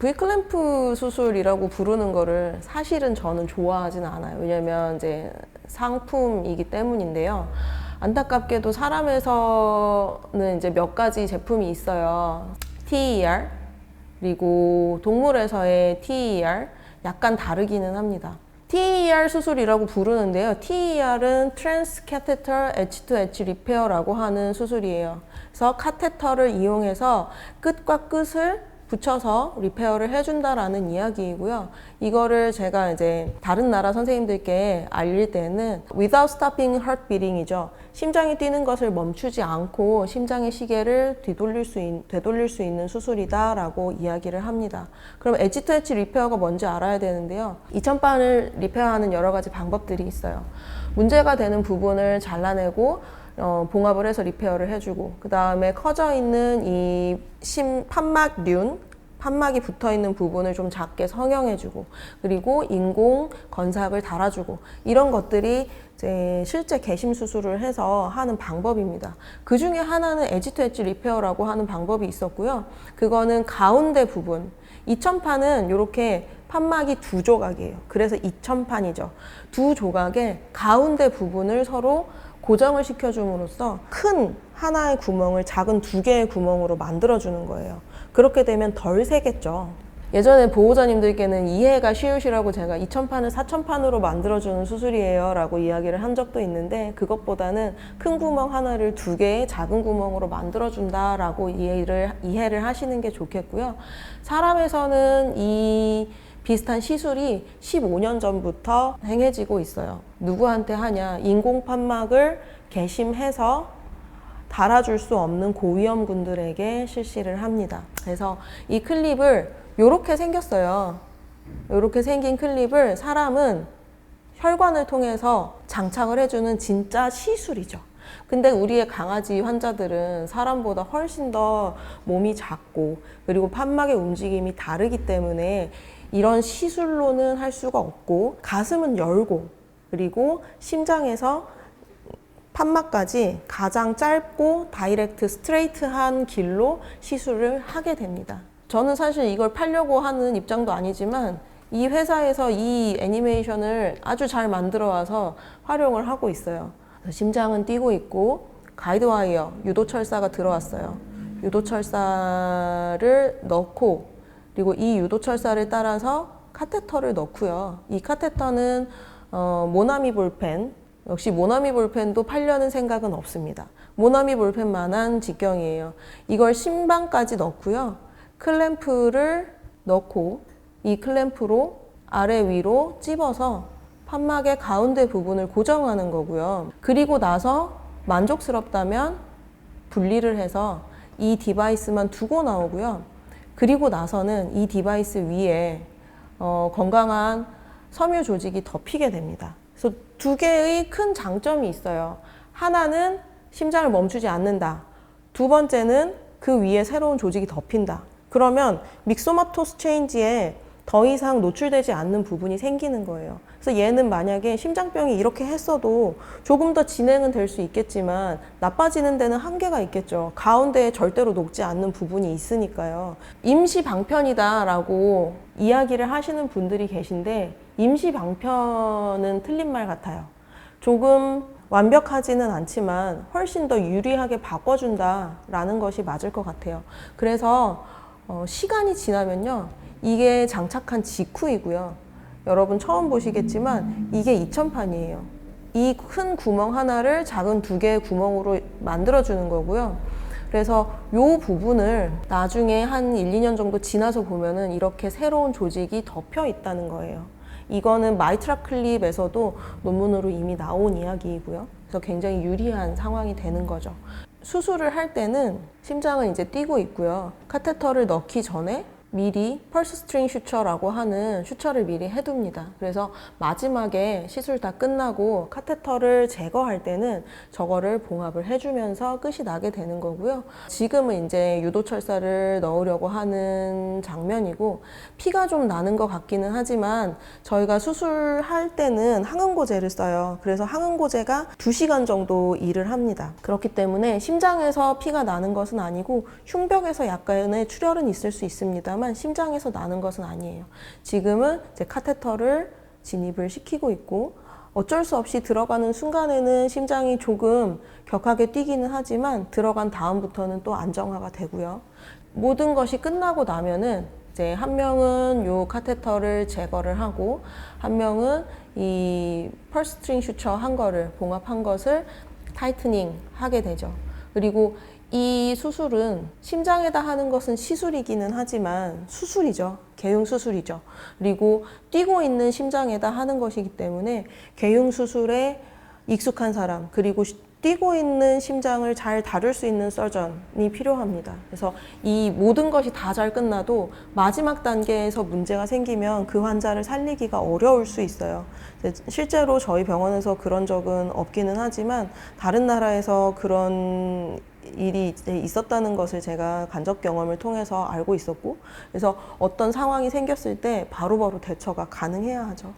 V클램프 수술이라고 부르는 거를 사실은 저는 좋아하진 않아요. 왜냐면 이제 상품이기 때문인데요. 안타깝게도 사람에서는 이제 몇 가지 제품이 있어요. TER, 그리고 동물에서의 TER, 약간 다르기는 합니다. TER 수술이라고 부르는데요. TER은 Transcatheter Edge-to-Edge Repair라고 하는 수술이에요. 그래서 카테터를 이용해서 끝과 끝을 붙여서 리페어를 해준다라는 이야기이고요. 이거를 제가 이제 다른 나라 선생님들께 알릴 때는 without stopping heart beating이죠. 심장이 뛰는 것을 멈추지 않고 심장의 시계를 되돌릴 수 있는 수술이다라고 이야기를 합니다. 그럼 엣지 투 엣지 리페어가 뭔지 알아야 되는데요. 이천판을 리페어하는 여러 가지 방법들이 있어요. 문제가 되는 부분을 잘라내고 봉합을 해서 리페어를 해주고, 그 다음에 커져 있는 이 판막이 붙어 있는 부분을 좀 작게 성형해주고, 그리고 인공 건삭을 달아주고, 이런 것들이 이제 실제 개심 수술을 해서 하는 방법입니다. 그 중에 하나는 엣지 투 엣지 리페어라고 하는 방법이 있었고요. 그거는 가운데 부분, 이천판은 이렇게 판막이 두 조각이에요. 그래서 이천판이죠. 두 조각의 가운데 부분을 서로 고정을 시켜줌으로써 큰 하나의 구멍을 작은 두 개의 구멍으로 만들어주는 거예요. 그렇게 되면 덜 새겠죠. 예전에 보호자님들께는 이해가 쉬우시라고 제가 이천판을 사천판으로 만들어주는 수술이에요 라고 이야기를 한 적도 있는데, 그것보다는 큰 구멍 하나를 두 개의 작은 구멍으로 만들어준다 라고 이해를 하시는 게 좋겠고요. 사람에서는 이 비슷한 시술이 15년 전부터 행해지고 있어요. 누구한테 하냐? 인공판막을 개심해서 달아줄 수 없는 고위험군들에게 실시를 합니다. 그래서 이 클립을 이렇게 생겼어요. 이렇게 생긴 클립을 사람은 혈관을 통해서 장착을 해주는 진짜 시술이죠. 근데 우리의 강아지 환자들은 사람보다 훨씬 더 몸이 작고, 그리고 판막의 움직임이 다르기 때문에 이런 시술로는 할 수가 없고, 가슴은 열고, 그리고 심장에서 판막까지 가장 짧고 다이렉트 스트레이트한 길로 시술을 하게 됩니다. 저는 사실 이걸 팔려고 하는 입장도 아니지만 이 회사에서 이 애니메이션을 아주 잘 만들어 와서 활용을 하고 있어요. 심장은 뛰고 있고 가이드와이어, 유도철사가 들어왔어요. 유도철사를 넣고, 그리고 이 유도철사를 따라서 카테터를 넣고요. 이 카테터는 모나미 볼펜, 역시 모나미 볼펜도 팔려는 생각은 없습니다. 모나미 볼펜만한 직경이에요. 이걸 심방까지 넣고요. 클램프를 넣고 이 클램프로 아래 위로 찝어서 판막의 가운데 부분을 고정하는 거고요. 그리고 나서 만족스럽다면 분리를 해서 이 디바이스만 두고 나오고요. 그리고 나서는 이 디바이스 위에 건강한 섬유 조직이 덮이게 됩니다. 그래서 두 개의 큰 장점이 있어요. 하나는 심장을 멈추지 않는다. 두 번째는 그 위에 새로운 조직이 덮인다. 그러면 믹소마토스 체인지에 더 이상 노출되지 않는 부분이 생기는 거예요. 그래서 얘는 만약에 심장병이 이렇게 했어도 조금 더 진행은 될 수 있겠지만 나빠지는 데는 한계가 있겠죠. 가운데에 절대로 녹지 않는 부분이 있으니까요. 임시 방편이다라고 이야기를 하시는 분들이 계신데, 임시 방편은 틀린 말 같아요. 조금 완벽하지는 않지만 훨씬 더 유리하게 바꿔준다라는 것이 맞을 것 같아요. 그래서 시간이 지나면요, 이게 장착한 직후이고요. 여러분 처음 보시겠지만 이게 이천판이에요. 이 큰 구멍 하나를 작은 두 개의 구멍으로 만들어주는 거고요. 그래서 이 부분을 나중에 한 1, 2년 정도 지나서 보면은 이렇게 새로운 조직이 덮여 있다는 거예요. 이거는 마이트라 클립에서도 논문으로 이미 나온 이야기이고요. 그래서 굉장히 유리한 상황이 되는 거죠. 수술을 할 때는 심장은 이제 뛰고 있고요. 카테터를 넣기 전에 미리 펄스 스트링 슈처라고 하는 슈처를 미리 해둡니다. 그래서 마지막에 시술 다 끝나고 카테터를 제거할 때는 저거를 봉합을 해주면서 끝이 나게 되는 거고요. 지금은 이제 유도철사를 넣으려고 하는 장면이고, 피가 좀 나는 것 같기는 하지만 저희가 수술할 때는 항응고제를 써요. 그래서 항응고제가 2시간 정도 일을 합니다. 그렇기 때문에 심장에서 피가 나는 것은 아니고 흉벽에서 약간의 출혈은 있을 수 있습니다만 있습니다만 심장에서 나는 것은 아니에요. 지금은 이제 카테터를 진입을 시키고 있고 어쩔 수 없이 들어가는 순간에는 심장이 조금 격하게 뛰기는 하지만 들어간 다음부터는 또 안정화가 되고요. 모든 것이 끝나고 나면은 이제 한 명은 요 카테터를 제거를 하고 한 명은 이 펄스트링 슈처 한 거를 봉합한 것을 타이트닝 하게 되죠. 그리고 이 수술은 심장에다 하는 것은 시술이기는 하지만 수술이죠. 개용 수술이죠. 그리고 뛰고 있는 심장에다 하는 것이기 때문에 개용 수술에 익숙한 사람 그리고 뛰고 있는 심장을 잘 다룰 수 있는 서전이 필요합니다. 그래서 이 모든 것이 다 잘 끝나도 마지막 단계에서 문제가 생기면 그 환자를 살리기가 어려울 수 있어요. 실제로 저희 병원에서 그런 적은 없기는 하지만 다른 나라에서 그런 일이 있었다는 것을 제가 간접 경험을 통해서 알고 있었고, 그래서 어떤 상황이 생겼을 때 바로바로 대처가 가능해야 하죠.